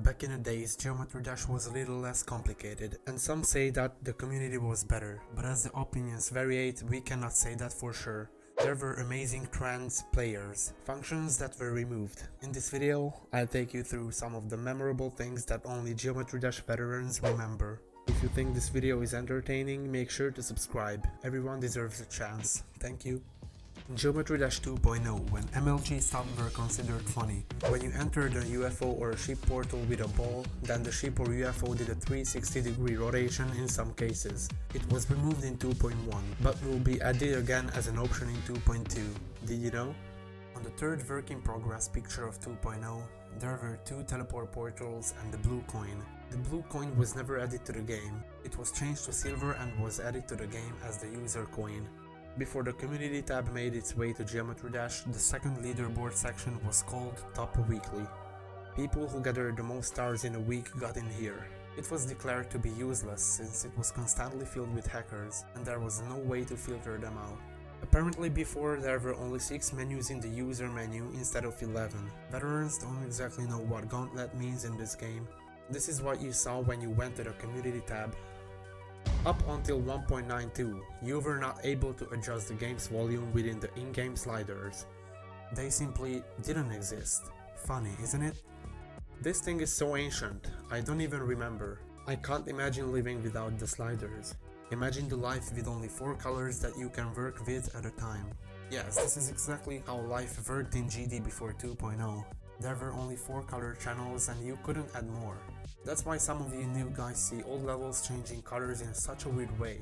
Back in the days, Geometry Dash was a little less complicated, and some say that the community was better, but as the opinions variate, we cannot say that for sure. There were amazing trans players, functions that were removed. In this video, I'll take you through some of the memorable things that only Geometry Dash veterans remember. If you think this video is entertaining, make sure to subscribe. Everyone deserves a chance. Thank you. In Geometry Dash 2.0, when MLG stuff were considered funny. When you entered a UFO or a ship portal with a ball, then the ship or UFO did a 360-degree rotation in some cases. It was removed in 2.1, but will be added again as an option in 2.2. Did you know? On the third work in progress picture of 2.0, there were 2 teleport portals and the blue coin. The blue coin was never added to the game. It was changed to silver and was added to the game as the user coin. Before the community tab made its way to Geometry Dash, the second leaderboard section was called Top Weekly. People who gathered the most stars in a week got in here. It was declared to be useless since it was constantly filled with hackers and there was no way to filter them out. Apparently before there were only 6 menus in the user menu instead of 11. Veterans don't exactly know what gauntlet means in this game. This is what you saw when you went to the community tab. Up until 1.92, you were not able to adjust the game's volume within the in-game sliders. They simply didn't exist. Funny, isn't it? This thing is so ancient, I don't even remember. I can't imagine living without the sliders. Imagine the life with only 4 colors that you can work with at a time. Yes, this is exactly how life worked in GD before 2.0. There were only 4 color channels and you couldn't add more. That's why some of you new guys see old levels changing colors in such a weird way.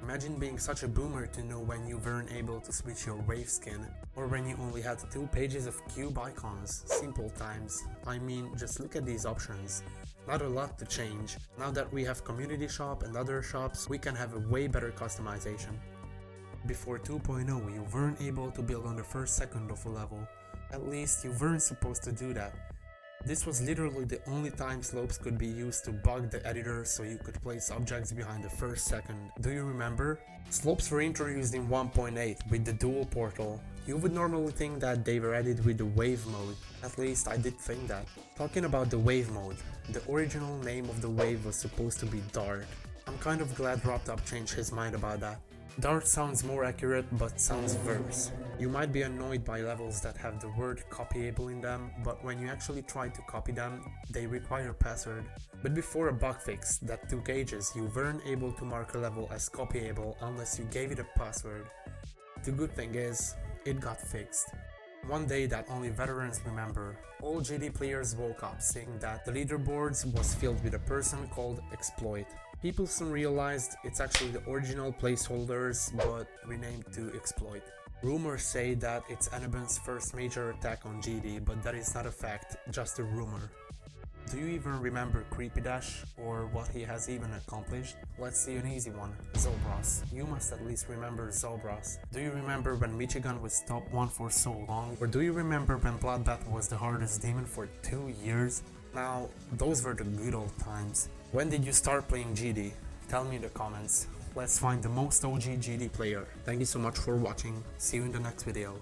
Imagine being such a boomer to know when you weren't able to switch your wave skin, or when you only had 2 pages of cube icons. Simple times. I mean, just look at these options. Not a lot to change. Now that we have community shop and other shops, we can have a way better customization. Before 2.0, you weren't able to build on the first second of a level. At least you weren't supposed to do that. This was literally the only time slopes could be used to bug the editor so you could place objects behind the first second. Do you remember? Slopes were introduced in 1.8 with the dual portal. You would normally think that they were added with the wave mode. At least I did think that. Talking about the wave mode, the original name of the wave was supposed to be Dart. I'm kind of glad RobTop changed his mind about that. Dart sounds more accurate but sounds worse. You might be annoyed by levels that have the word copyable in them, but when you actually try to copy them, they require a password. But before a bug fix that took ages, you weren't able to mark a level as copyable unless you gave it a password. The good thing is, it got fixed. One day that only veterans remember, all GD players woke up saying that the leaderboards was filled with a person called Exploit. People soon realized it's actually the original placeholders but renamed to Exploit. Rumors say that it's Anaban's first major attack on GD, but that is not a fact, just a rumor. Do you even remember Creepy Dash, or what he has even accomplished? Let's see an easy one, Zobras. You must at least remember Zobras. Do you remember when Michigun was top 1 for so long? Or do you remember when Bloodbath was the hardest demon for 2 years? Now, those were the good old times. When did you start playing GD? Tell me in the comments. Let's find the most OG GD player. Thank you so much for watching. See you in the next video.